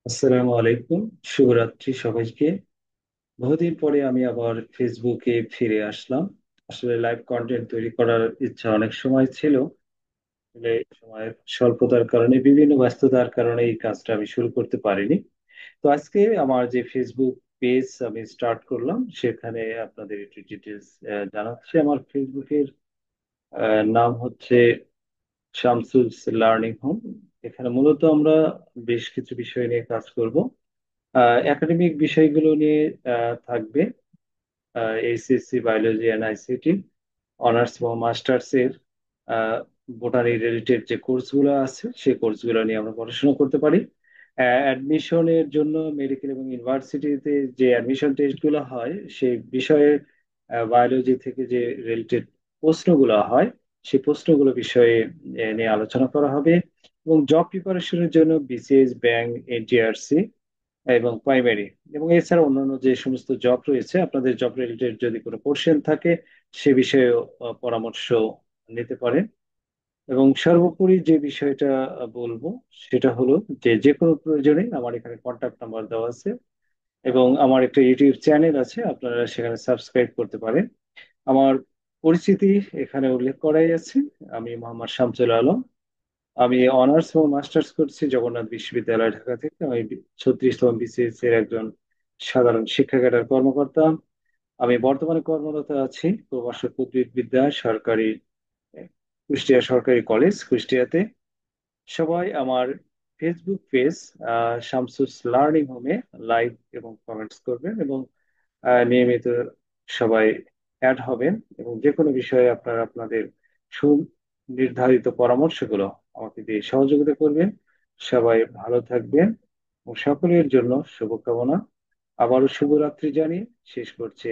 আসসালামু আলাইকুম। শুভরাত্রি সবাইকে। বহুদিন পরে আমি আবার ফেসবুকে ফিরে আসলাম। আসলে লাইভ কন্টেন্ট তৈরি করার ইচ্ছা অনেক সময় ছিল। আসলে সময়ের স্বল্পতার কারণে, বিভিন্ন ব্যস্ততার কারণে এই কাজটা আমি শুরু করতে পারিনি। তো আজকে আমার যে ফেসবুক পেজ আমি স্টার্ট করলাম, সেখানে আপনাদের একটু ডিটেলস জানাচ্ছি। আমার ফেসবুকের নাম হচ্ছে শামসুল লার্নিং হোম। এখানে মূলত আমরা বেশ কিছু বিষয় নিয়ে কাজ করব। একাডেমিক বিষয়গুলো নিয়ে থাকবে। HSC biology and ICT, honours এবং মাস্টার্স এর বোটানি রিলেটেড যে কোর্সগুলো আছে সেই কোর্সগুলো নিয়ে আমরা পড়াশোনা করতে পারি। অ্যাডমিশনের জন্য মেডিকেল এবং ইউনিভার্সিটিতে যে অ্যাডমিশন টেস্টগুলো হয় সেই বিষয়ে বায়োলজি থেকে যে রিলেটেড প্রশ্নগুলো হয় সেই প্রশ্নগুলো বিষয়ে নিয়ে আলোচনা করা হবে। এবং জব প্রিপারেশনের জন্য বিসিএস, ব্যাংক, এনটিআরসি এবং প্রাইমারি এবং এছাড়া অন্যান্য যে সমস্ত জব রয়েছে, আপনাদের জব রিলেটেড যদি কোনো কোশ্চেন থাকে সে বিষয়ে পরামর্শ নিতে পারেন। এবং সর্বোপরি যে বিষয়টা বলবো সেটা হলো যে যে কোনো প্রয়োজনে আমার এখানে কন্ট্যাক্ট নাম্বার দেওয়া আছে এবং আমার একটা ইউটিউব চ্যানেল আছে, আপনারা সেখানে সাবস্ক্রাইব করতে পারেন। আমার পরিচিতি এখানে উল্লেখ করাই আছে। আমি মোহাম্মদ শামসুল আলম। আমি অনার্স এবং মাস্টার্স করছি জগন্নাথ বিশ্ববিদ্যালয় ঢাকা থেকে। আমি 36তম বিসিএস এর একজন সাধারণ শিক্ষা ক্যাডার কর্মকর্তা। আমি বর্তমানে কর্মরত আছি প্রভাষক উদ্ভিদ বিদ্যা সরকারি কুষ্টিয়া সরকারি কলেজ কুষ্টিয়াতে। সবাই আমার ফেসবুক পেজ শামসুস লার্নিং হোমে লাইক এবং কমেন্টস করবেন এবং নিয়মিত সবাই অ্যাড হবেন এবং যে কোনো বিষয়ে আপনারা আপনাদের সুনির্ধারিত পরামর্শগুলো আমাকে দিয়ে সহযোগিতা করবেন। সবাই ভালো থাকবেন এবং সকলের জন্য শুভকামনা। আবারও শুভরাত্রি জানিয়ে শেষ করছি।